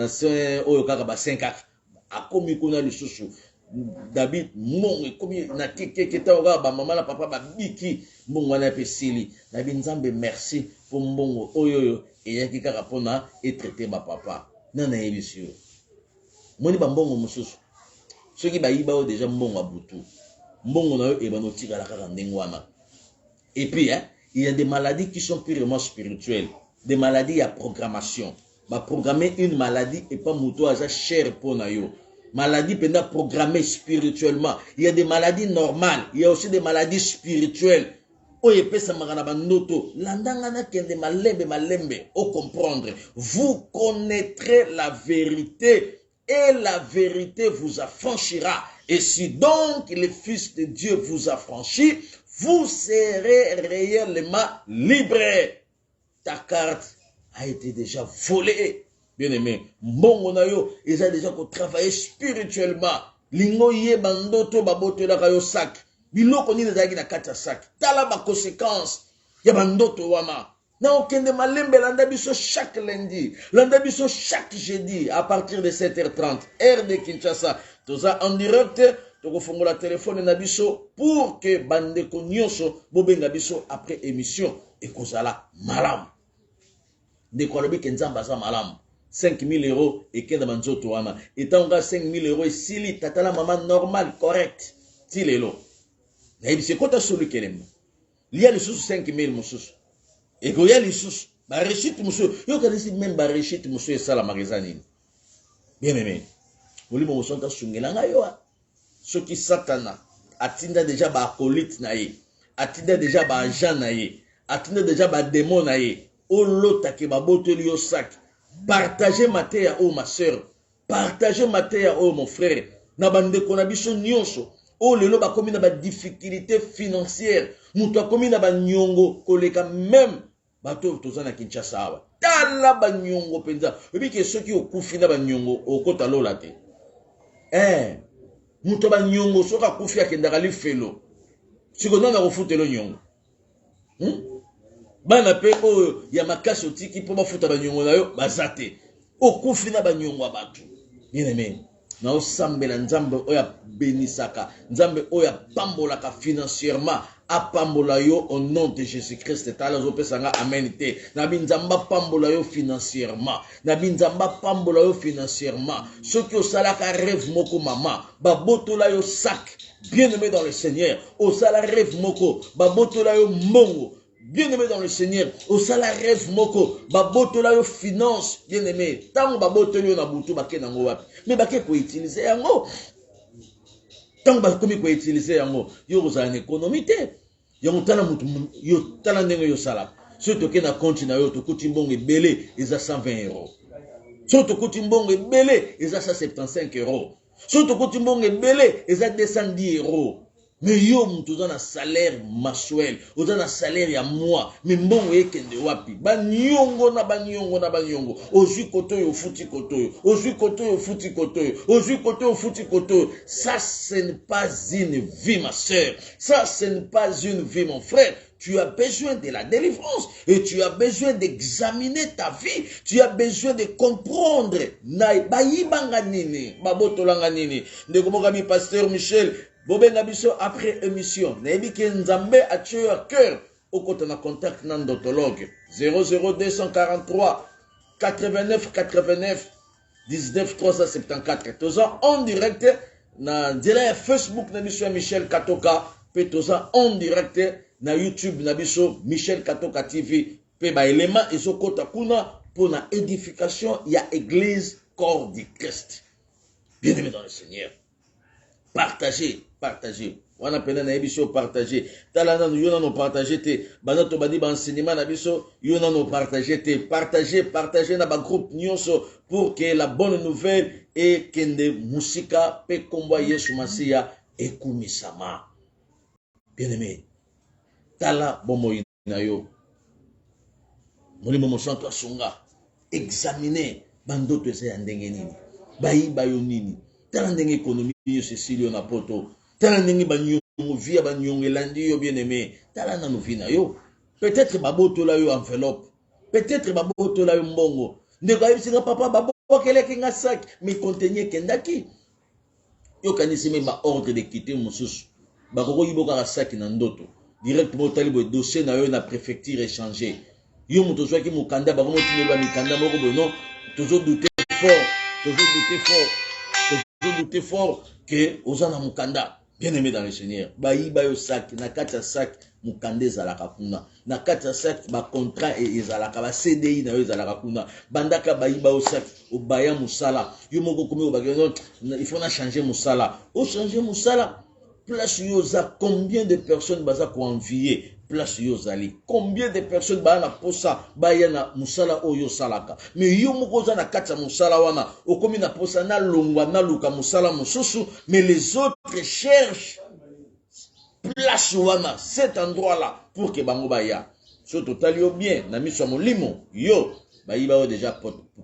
Saint oyo kaka ba 5 kaka. Akomi kuna lisusu. David mbongo komi na keke taoga ba mama na papa ba biki mbongo wana pe sili David nzambe merci pour mbongo oyoyo eyaki kaka pona et traiter ba papa nana yebisio moni ba mbongo mususu soki ba yiba o déjà mbongo abutu mbongo na yo e banotika la kaka ndenge wana. Et puis il y a des maladies qui sont purement spirituelles, des maladies à programmation. Ba programmer une maladie et pas muto aza cher pona yo. Maladie pendant programmée spirituellement. Il y a des maladies normales. Il y a aussi des maladies spirituelles. Oye pesa magana bandoto. Landangana kende malembe. Au comprendre. Vous connaîtrez la vérité. Et la vérité vous affranchira. Et si donc le Fils de Dieu vous affranchit, vous serez réellement libre. Ta carte a été déjà volée. Bien aimé, mbongo na yo, ils ont déjà travaillé spirituellement. Lingo ye bandoto baboto la kayo sac. Biloko ni nezaki na kata sac. Tala ba conséquence ya bandoto wana. Na okende malembe landa biso chaque lundi, landa biso chaque jeudi à partir de 7h30 heure de Kinshasa. Toza en direct, toko fongola téléphone na biso pour que bandeko nyonso bobenga biso après émission et kozala malam. De kolobi kenzamba za malam. 5 000 euros et kenda manzoto wana. Et tant que 5 000 euros, si tata la maman normal, correct. Si lelo. Et c'est quoi ta solu kelem? Il y a les sous 5 000 moussous. Et il y a les sous. Ba rechite moussou. Yo kanisi même ba rechite moussou et ça la magazine. Bien aimé. Moli mo sonta sungela nga yo. Ce qui satana atinda déjà ba acolyte na ye. Atinda déjà ba agent na ye. Atinda déjà ba démon na ye. O lota ke ba boteli yo sac. Partagez ma terre, oh ma soeur. Partagez ma terre, oh mon frère. Na bande ko na biso nyonso. Oh lelo ba komi na ba difficulté financière. Muto komi na ba nyongo koleka même bato tozana Kinshasa awa. Tala ba nyongo penza. Obi ke soki okufi na ba nyongo okota lola te. Muto ba nyongo soka kufi akendaka li felo. Sikono na kofutelo nyongo. Bana pe o ya makasi otiki po bafuta ba nyongo na yo bazate. Okufi na ba nyongo abatu. Bien aimé. Na osambela nzambe oya benisaka, nzambe oya pambolaka financièrement, apambola yo au nom de Jésus-Christ. Tala zo pesanga amen te. Na binzamba pambola yo financièrement. Na binzamba pambola yo financièrement. Ceux qui osalaka rêve moko mama, babotola yo sac. Bien-aimé dans le Seigneur, osala rêve moko, babotola yo mongo. Bien-aimé dans le Seigneur, au salaire rêve moko, babotola yo finance, bien-aimé, tant babotola yo na butu bake nango wapi. Mais bake ko utiliser yango. Tant ba komi ko utiliser yango, yo ozana économie te. Yo tala mutu yo tala ndenge yo sala. So to ke na compte na yo to kuti mbongo ebele eza 120 euros. So to kuti mbongo ebele eza 175 euros. So to kuti mbongo ebele eza 210 euros. Mais yo mtu na salaire mensuel, oza na salaire ya mois, mais mbongo ekende wapi? Banyongo na banyongo na banyongo. Ozui kotoyo futi kotoyo. Ozui kotoyo futi kotoyo. Ozui kotoyo futi kotoyo. Ça ce n'est pas une vie ma sœur. Ça ce n'est pas une vie mon frère. Tu as besoin de la délivrance et tu as besoin d'examiner ta vie. Tu as besoin de comprendre. Bayibanga nini, babotolanga nini. Ndeko mokami pasteur Michel Bobenga biso après émission. Nayebi ke Nzambe a tué à cœur. Au côté na contact nan d'otologue 00243 89 89 19 374. Toza en direct na direct Facebook na biso Michel Katoka. Pe toza en direct na YouTube na biso Michel Katoka TV. Pe ba élément ezokota kuna pour na édification ya église corps du Christ. Bien-aimé dans le Seigneur. Partagez. On appelle na biso partager. Talana yo na no partager te. Banato badi ba enseignement na biso yo na no partager te. Partager na ba groupe nyonso pour que la bonne nouvelle et kende musika pe komba Yesu Masia ekumisama. Bien-aimé. Tala bomo na yo. Molimo mosanto asunga. Examiner bandoto eza ndenge nini. Bayiba yo nini. Tala ndenge économie yo Cecilio na poto. Tala ndenge banyongo via banyongo elandi yo bien-aimé. Tala na novina yo. Peut-être babotola yo enveloppe. Peut-être babotola yo mbongo. Ndeko ayibisinga papa babokeleki nga sac mais contenir kendaki. Yo kanisi me ba ordre de quitter mususu. Bakoko yiboka ka sac na ndoto. Directement talibo dossier na yo na préfecture échanger. Yo muto zwaki mukanda ba komo tinelwa mikanda moko bono. Toujours douter fort que ozana mukanda. Bien-aimé dans le Seigneur, bayiba yo sac na kata sac mukande ezalaka kuna, na kata sac ba contrat ezalaka ba CDI na yo ezalaka kuna, bandaka bayiba yo sac obaya musala yo moko komi obageno il faut na changer musala, o changer musala place yo za combien de personnes baza ko envier place yo zali, combien de personnes ba na posa baya na musala oyo salaka, mais yo moko za na kata musala wana okomi na posa na longwa na luka musala mususu, mais les autres cherchent place wana cet endroit là pour que bango baya so total yo bien na miso molimo yo bayiba yo déjà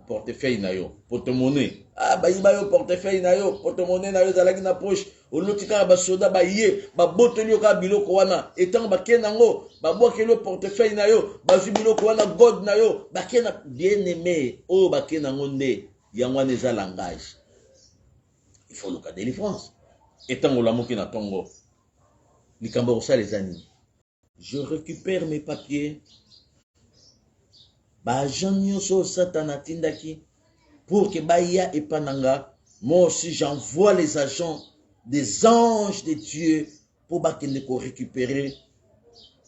portefeuille na yo porte-monnaie, bayiba yo portefeuille na yo porte-monnaie na yo zalaki na poche olotika ba soda baye ba boteli yo ka biloko wana etant bakena ngo ba bokeli portefeuille na yo ba zu biloko wana god na yo bakena bien-aimé o bakena ngonde yangwa neza langage. Il faut le cas de délivrance etant olamoki na tongo likambo ça les amis. Je récupère mes papiers. Ba agent nyonso satana tindaki pour que Baya et Pananga, moi aussi j'envoie les agents des anges de Dieu pour qu'ils récupérer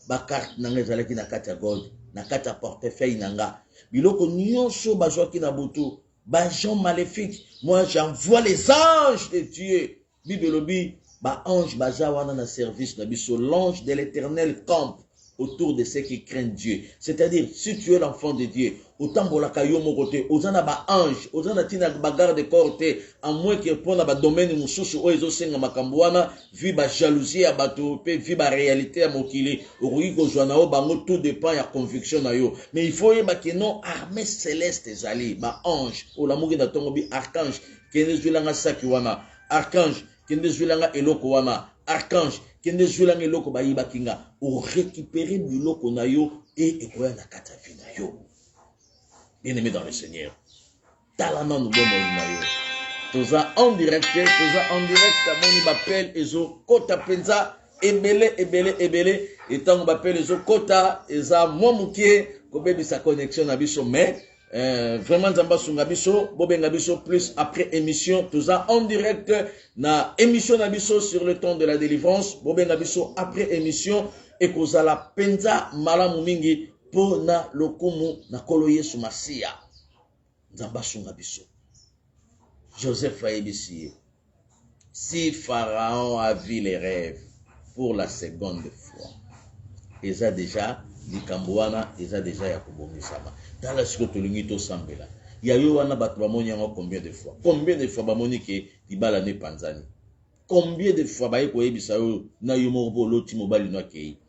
ba carte nanga ezalaki na kati ya gold, na kati ya portefeuille nanga. Biloko nyonso bazwaki na butu, ba gens maléfiques. Moi j'envoie les anges de Dieu. Bible lobi ba ange baza wana na service na biso. L'ange de l'Éternel campe autour de ceux qui craignent Dieu. C'est-à-dire, si tu es l'enfant de Dieu, autant bolaka yo mon côté, ozana ba ange, ozana tina ba garde corps te, à moins que pour ba domaine mususu o ezo senga makambo wana, vi ba jalousie ya bato pe vi ba réalité ya mokili, okoki kozwana o bango, tout dépend ya conviction na yo. Mais il faut yeba que non, armée céleste ezali, ba ange, o la mugi na tongo bi archange, kende zwilanga saki wana, archange, kende zwilanga eloko wana, archange, kende zwilanga eloko ba yiba kinga, o récupérer biloko na yo et ekoya na kata vi na yo. Bien-aimé dans le Seigneur, talana nous bomo na yo. Toza en direct, moni bapel ezo kota penza ebele et tant bapel ezo kota eza momukie ko bebi sa connexion na biso mais vraiment nzamba sunga biso bobenga biso plus après émission toza en direct na émission na biso sur le temps de la délivrance bobenga biso après émission et kozala penza malamu mingi pona lokumu na kolo Yesu Masia nzamba sunga biso. Joseph Aïbissi, si Pharaon a vu les rêves pour la seconde fois, ils ont déjà dit Kambouana, ils ont déjà Yakubomi Sama. Dans la suite, il Sambela. Il y a eu combien de fois? Combien de fois Bamoni qui Ibala ne Panzani? Combien de fois Baïko Ebisao na Yumoko Loti Mobali no Kei?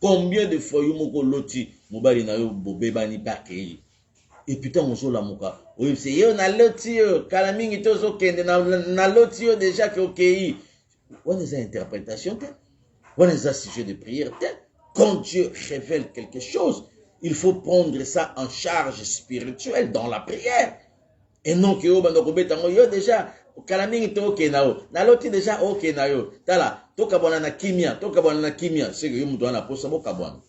Combien de fois Yumoko Loti Mobali na yo Bobebani Bakei? Et putain, on joue la mouka. Oui, c'est yo na loti yo. Kalamingi tozo kende na loti yo déjà que ok. On est à interprétation, on est à sujet de prière. Quand Dieu révèle quelque chose, il faut prendre ça en charge spirituelle dans la prière. Et non que yo bando kobetango yo déjà kalamingi to ok na yo. Na loti déjà ok na yo. Tala, toka bona na kimia, c'est que yo muto na posa boka bona.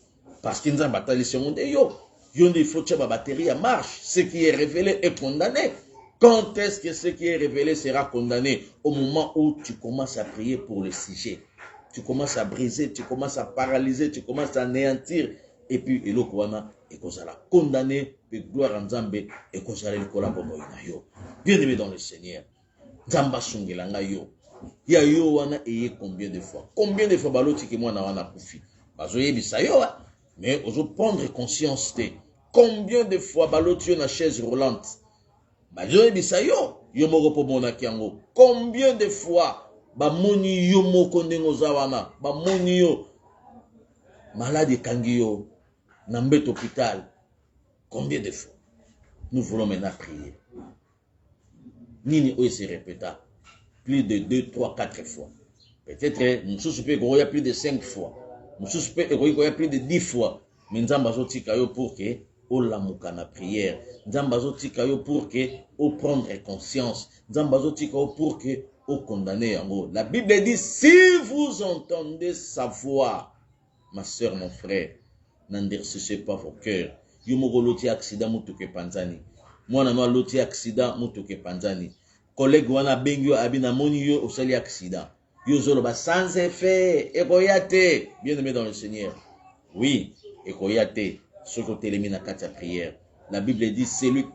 Parce qu'il nzamba batali seconde yo. Il faut que la batterie marche. Ce qui est révélé est condamné. Quand est-ce que ce qui est révélé sera condamné? Au moment où tu commences à prier pour le sujet. Tu commences à briser, tu commences à paralyser, tu commences à anéantir. Et puis, il et qu'on sera condamné, et gloire en Zambé, et qu'on sera le collaborateur. Bien aimé dans le Seigneur. Zamba sungilanga yo. Ya yo wana eye combien de fois? Combien de fois baloti ki mwana wana kufi? Bazoye bisayo, mais ozo prendre conscience de combien de fois baloti yo na chaise roulante? Bazoye bisayo, yo moko po mona kiango. Combien de fois bamoni yo moko ndengo zawana? Bamoni yo malade kangi yo na mbet hôpital. Combien de fois? Nous voulons maintenant prier. Nini oye se répéta plus de 2, 3, 4 fois. Peut-être nous suspect qu'il y a plus de 5 fois. Nous suspect qu'il y a plus de 10 fois. Mais nous avons dit pour que on la mouka na prière. Nous avons dit pour que on prendre conscience. Nous avons dit pour que on condamner en gros. La Bible dit si vous entendez sa voix, ma soeur, mon frère, n'endurcissez pas vos cœurs. Yomoko loti accident mutuke panzani. Moi na loti accident mutuke panzani. Collègue wana bengyo abina moni yo osali accident. Yo zolo ba sans effet ekoyate. Bien aimé dans le Seigneur. Oui, ekoyate. Ce côté élimine la prière. La Bible dit c'est lui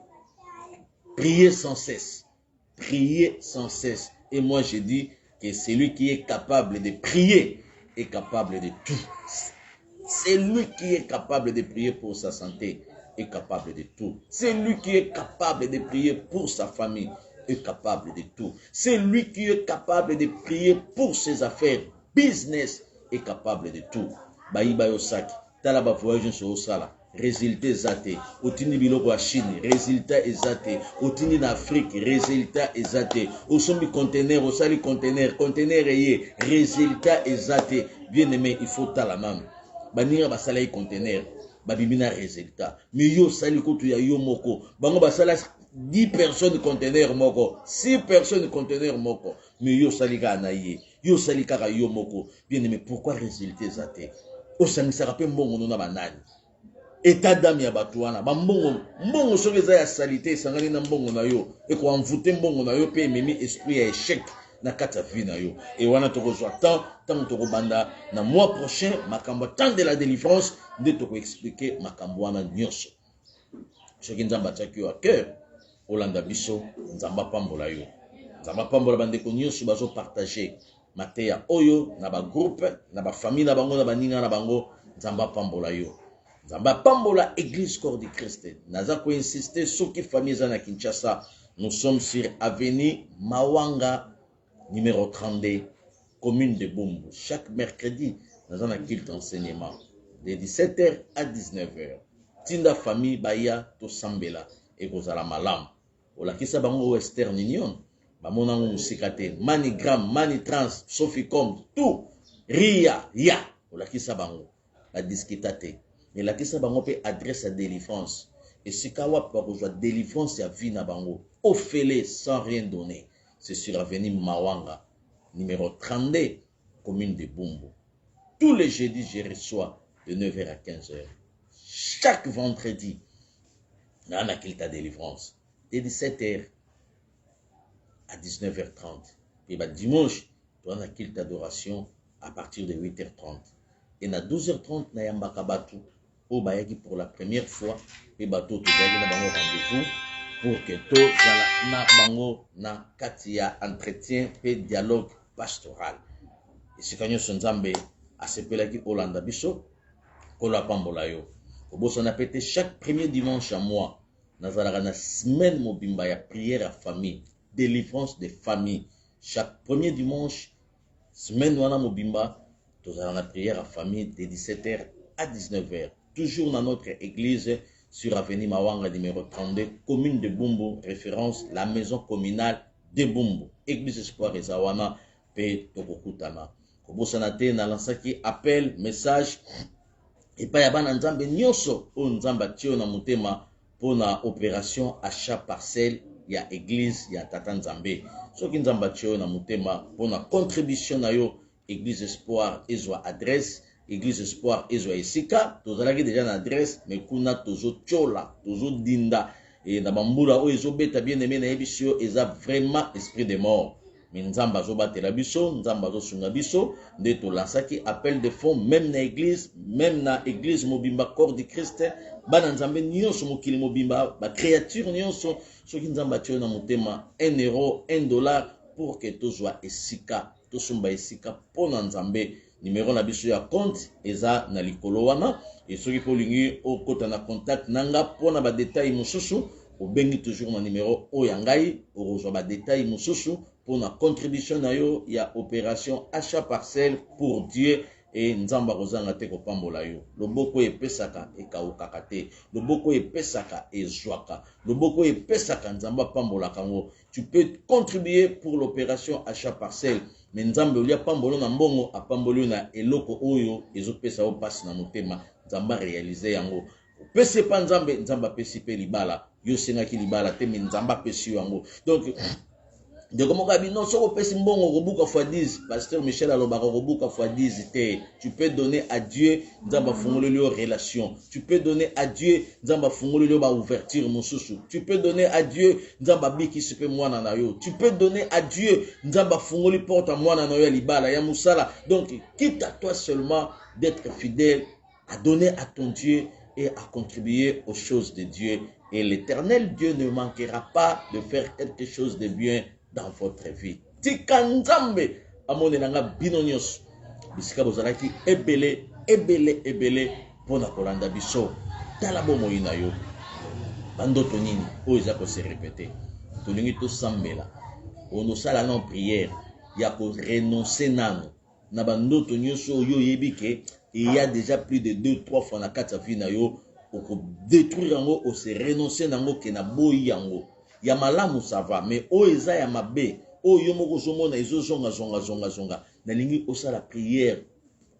prier sans cesse. Prier sans cesse. Et moi je dis que celui qui est capable de prier est capable de tout. C'est lui qui est capable de prier pour sa santé, est capable de tout. C'est lui qui est capable de prier pour sa famille, est capable de tout. C'est lui qui est capable de prier pour ses affaires, business, est capable de tout. Baïba Yosaki, Talaba voyage sur Osala, résultat zate. Otini biloko à Chine, résultat zate. Otini en Afrique, résultat zate. Osombi conteneur, osali conteneur, conteneur ayé, résultat zate. Bien aimé, il faut talamam. Banira basala conteneur, babimina résultat. Mais yo sali kotu ya yo moko. Bango basala 10 personnes conteneur moko, 6 personnes conteneur moko. Mais yo sali ka naye, yo sali ka yo moko. Bien aimé, pourquoi résultat zate? Osangisa pe mbongo na banani. état d'âme ya bato wana mbongo soki eza ya salite esangani na mbongo na yo ekoanvute mbongo na yo mpe ememi esprit ya échec na kati ya vie na yo et wana tokozwa tant tokobanda na mois prochain makambo tant de la délivrance nde tokoexplike makambo wana nyonso soki nzambe atiaki yo a cœur olanda biso nzambe apambola yo nzambe apambola bandeko nyonso bazopartage mateya oyo na bagroupe na bafamille na bango na baninga na bango nzambe apambola yo nzambe apambola église corps du Christ. Naza koinsister soki famille eza na Kinshasa, nous sommes sur avenue Mawanga numéro 32 commune de Bumbu. Chaque mercredi naza na culte enseignement de 17h à 19h. Tinda famille baya to sambela et kozala malam olakisa bango Western Union bamona ngo musikate Manigram Manitrans Soficom tout Ria ya olakisa bango la discutate mais lakisa bango pe adresse à délivrance et sikawa pa kozwa délivrance ya vie na bango ofele sans rien donner. C'est sur avenue Mawanga numéro 32 commune de Bumbu. Tous les jeudis je reçois de 9h à 15h. Chaque vendredi, on a ta délivrance. De 17h à 19h30. Et bah, dimanche, on a ta adoration à partir de 8h30. Et à 12h30, on a Yambakabatu. Au Bayaki pour la première fois. Et bah, tout rendez-vous pour que tout na bango na katia entretien et dialogue pastoral. Et c'est quand nous sommes à ce qui Olanda Biso, Kola Pambola yo. On a pété chaque premier dimanche à mois. Nous avons une semaine mobimba ya prière à famille, délivrance des familles. Chaque premier dimanche, semaine wana mobimba, nous avons la prière à famille de 17h à 19h. Toujours dans notre église sur avenue Mawanga numéro 32, commune de Bumbu, référence la maison communale de Bumbu. Église Espoir et Zawana, P. Tokokutana. Kobosanate na lansaki appel, message. Et pas yabana nzambe nyonso o nzamba tio na mutema pona opération achat parcelle ya église ya tata nzambe soki nzamba tio na mutema pona contribution na yo église espoir ezwa adresse église espoir ezwa esika tozalaki déjà na adresse mais kuna tozo tchola tozo dinda et na bambula o ezobeta bien aimé na yebisio eza vraiment esprit de mort. Mais nzamba zo batela biso, nzamba zo sunga biso, nde to lansaki appel de fonds même na église mobimba corps du Christ, bana nzambe nyonso mokili mobimba, ba créature nyonso soki nzamba tio na motema 1 euro, 1 dollar pour que tozwa esika, tosumba esika pona nzambe. Numéro na biso ya compte eza na likolo wana et soki po lingi okota na contact nanga pona ba détail mosusu obengi toujours na numéro oyangai orozwa ba détail mosusu pour la contribution na yo ya opération achat parcelle pour Dieu et nzamba kozanga te kopambola yo loboko epesaka ekaukaka te loboko epesaka ezwaka loboko epesaka nzamba pambola kango. Tu peux contribuer pour l'opération achat parcelle mais nzambe olia pambolo na mbongo apamboli na eloko oyo ezopesa o passe na motema nzamba réaliser yango pese pa nzambe nzamba pesi pe libala yo sengaki libala te mais nzamba pesi yango. Donc de comment non soko pesi mbongo robuka fois 10 pasteur Michel alobaka robuka fois 10 te. Tu peux donner à Dieu nzamba fungolo lio relation, tu peux donner à Dieu nzamba fungolo lio ba ouverture mosusu, tu peux donner à Dieu nzamba biki sipe mwana na yo, tu peux donner à Dieu nzamba fungoli porte mwana na yo libala ya musala. Donc quitte à toi seulement d'être fidèle à donner à ton Dieu et à contribuer aux choses de Dieu et l'Éternel Dieu ne manquera pas de faire quelque chose de bien dans votre vie. Tika nzambe amone nanga bino nyonso bisika bozalaki ebele pona kolanda biso tala bomoi na yo bandoto nini oyo eza ko se répéter tolingi tosambela onosala na prière ya ko renoncer nano na bandoto nyonso oyo yebike il y a déjà plus de 2-3 fois na kati ya vie na yo oko détruire yango o se renoncer nango ke na boyi yango ya malamu ça va mais o eza ya mabe o yo moko zomona zonga na lingi osala prière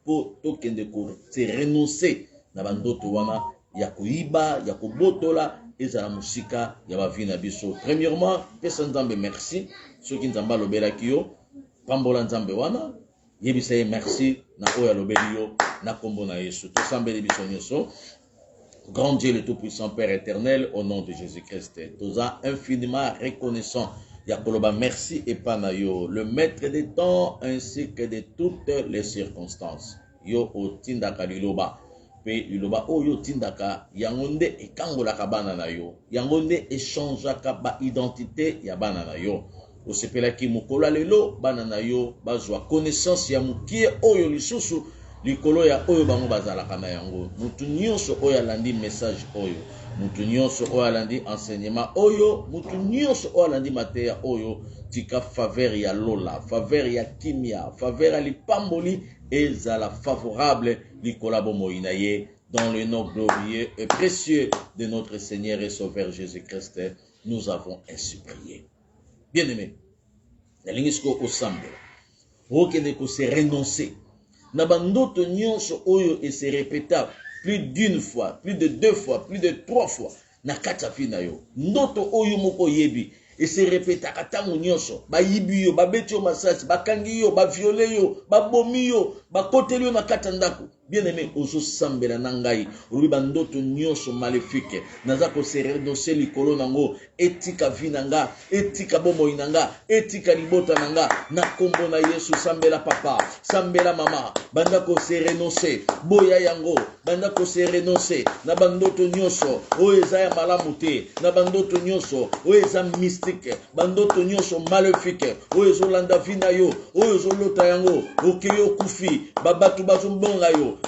po tokende ko se renoncer na bandoto wana ya koiba ya kobotola ezala musika ya bavi na biso. Premièrement pesa nzambe merci soki nzamba lobelaki yo pambola nzambe wana yebisa ye merci na oyo alobeli yo na kombo na Yesu tosambeli biso nyonso. Grand Dieu le Tout-Puissant, Père éternel, au nom de Jésus-Christ, nous sommes infiniment reconnaissants. Yakoloba, merci et panayo, le maître des temps ainsi que de toutes les circonstances. Yo o tindaka liloba, pe liloba o yo tindaka, yangonde e kangola kabana na yo, yangonde e changeaka ba identité ya bana na yo. O sepelaki mukola lelo bana na yo, bazwa connaissance ya mukie oyo lisusu, likolo ya oyo bango bazalaka na yango. Mutu nyonso oyo alandi message oyo, mutu nyonso oyo alandi enseignement oyo, mutu nyonso oyo alandi mateya oyo, tika faveur ya lola, faveur ya kimia, faveur ya lipamboli ezala favorable likola bomoi na ye, dans le nom glorieux et précieux de notre Seigneur et Sauveur Jésus-Christ, nous avons ainsi prié. Bien-aimé, nalingisko osambe, okende ko se renoncer. Nabandoto nyonso oyo et se répéta plus d'une fois, plus de 2 fois, plus de 3 fois. Nakata fina yo. Ndoto oyo moko yebi et se répéta katango nyonso. Ba yibi yo, ba beti yo masasi, ba kangi yo, ba viole yo, ba bomi yo, ba koteli yo nakata ndako. Bien-aimé, ozo sambela nangai, olubi bandoto nyonso maléfique, nazako se renoncer likolo nango, etika vinanga, etika bomo inanga, etika libota nanga, na kombo na Yesu sambela papa, sambela mama, bandako se renoncer, boya yango, bandako se renoncer, na bandoto nyonso, oeza ya malamu te, na bandoto nyonso, oeza mystique, bandoto nyonso maléfique, oezo landa vina yo, oezo lota yango, okeyo kufi, babatu bazumbonga yo,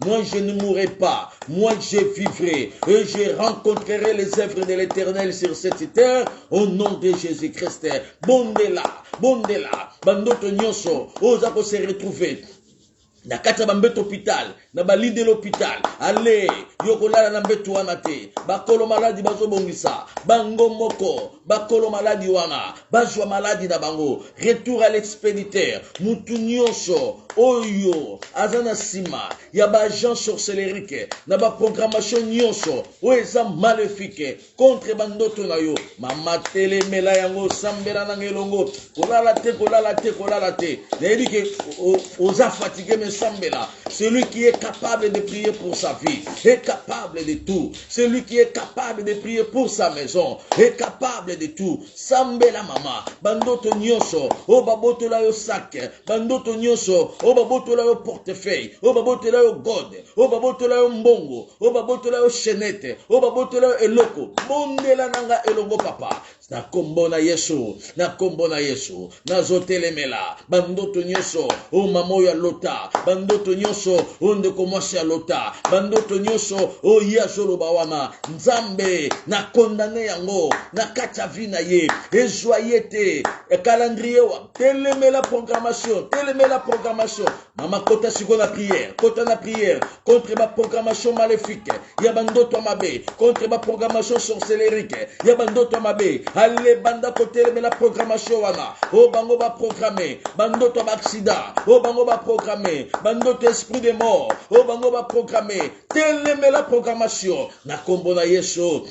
moi je ne mourrai pas, moi je vivrai et je rencontrerai les œuvres de l'Éternel sur cette terre au nom de Jésus-Christ. Bondela, bandoto nyonso, ozako se retrouver. Na kata bambeto hôpital, na bali de l'hôpital, allez, yokolala na mbeto wana te, bakolo maladi bazobongisa, bango moko, bakolo maladi wana, bazwa maladi na bango, retour à l'expéditeur, mutu nyonso, oyo, azana sima, ya ba agent sorcelerique, na ba programmation nyonso, oeza maléfique, contre bandoto na yo, mama tele mela yango, sambela na ngelongo, kolala te, na yedi ke, oza fatigué mais Sambela, celui qui est capable de prier pour sa vie, est capable de tout. Celui qui est capable de prier pour sa maison, est capable de tout. Sambela mama, bandoto nyonso, o baboto la yo sac, bandoto nyonso, o baboto la yo portefeuille, o baboto la yo god, o baboto la yo mbongo, o baboto la yo chenette, o baboto la yo eloko, bondela nanga elongo papa. Na kombo na Yesu, na zotelemela, bandoto nyonso, o mamo ya lota, bandoto nyonso, o ndeko mwasi ya lota, bandoto nyonso, o ya zolo bawana, nzambe, na kondane yango, na kacha vina ye, ejoyete, calendrier wa, telemela programmation, mama kota siko na prière, contre ma programmation maléfique, ya bandoto mabe, contre ma programmation sorcellerique, ya bandoto mabe, allez banda kote me la programmation wana, o bango ba programmer, bandoto ba accident, o bango ba programmer, bandoto esprit de mort, o bango ba programmer, teleme la programmation, na kombo na Yesu.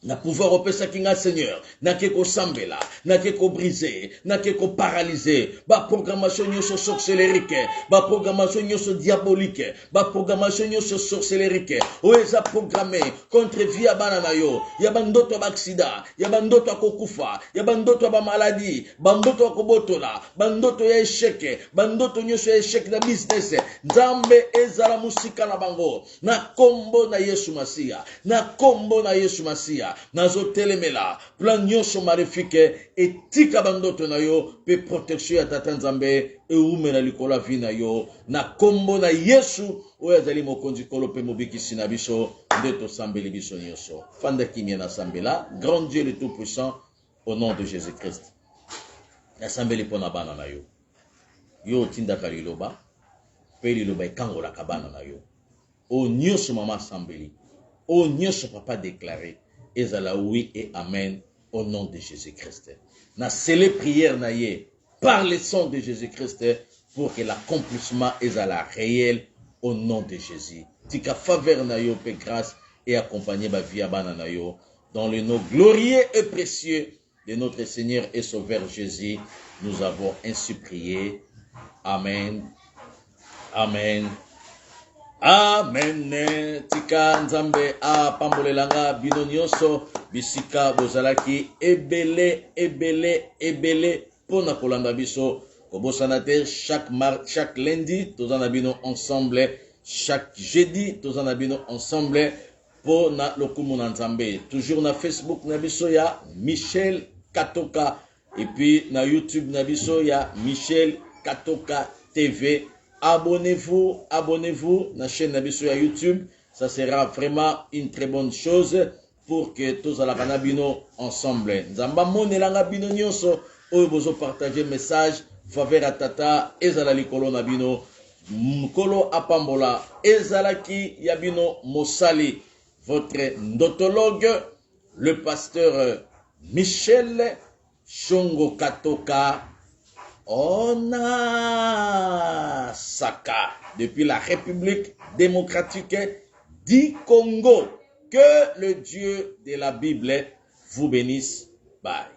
Na pouvoir opesa kinga Seigneur, na keko sambela, na keko briser, na keko paralyser, ba programmation nyoso sorcellerique, ba programmation nyoso diabolique, ba programmation nyoso sorcellerique, oeza programmé contre via banana yo, ya bandoto ba accident, ya bandoto akokufa, ya bandoto ba maladie, bandoto akobotola, bandoto ya échec, bandoto nyoso ya échec na business, nzambe ezala musika na bango, na kombo na Yesu Masia, na kombo na Yesu Masia. Nazo telemela plan nyonso maléfique etika bandoto na yo pe protection ya tata nzambe e umela likola vi na yo na kombo na Yesu oyo azali mokonzi kolo pe mobikisi na biso nde tosambeli biso nyonso fanda kimia na sambela grand Dieu le tout puissant au nom de Jésus-Christ na sambeli pona bana na yo yo tindaka liloba pe liloba ekangola kabana na yo o nyonso mama sambeli o nyonso papa déclaré ezala oui et amen au nom de Jésus-Christ. Na scellé prière na ye par le sang de Jésus-Christ pour que l'accomplissement ezala réel au nom de Jésus. Tika faveur na yo pe grâce et accompagner ba vie bana na yo dans le nom glorieux et précieux de notre Seigneur et Sauveur Jésus. Nous avons ainsi prié. Amen. Amen. Amen. Tika nzambe apambolelanga bino nyonso bisika bozalaki ebele pona kolanda biso kobosana te chaque lundi tozana bino ensemble, chaque jeudi tozana bino ensemble pona lokumu na nzambe. Toujours na Facebook na biso ya Michel Katoka et puis na YouTube na biso ya Michel Katoka TV. Abonnez-vous na chaîne Nabiso à YouTube. Ça sera vraiment une très bonne chose pour que tous à la Kanabino ensemble. Nzamba monelanga bino nyonso oyo bozo partager message faveur à tata ezala likolo na bino mkolo apambola ezalaki yabino mosali votre ndotologue le pasteur Michel Shongo Katoka Onasaka, depuis la République démocratique du Congo. Que le Dieu de la Bible vous bénisse. Bye.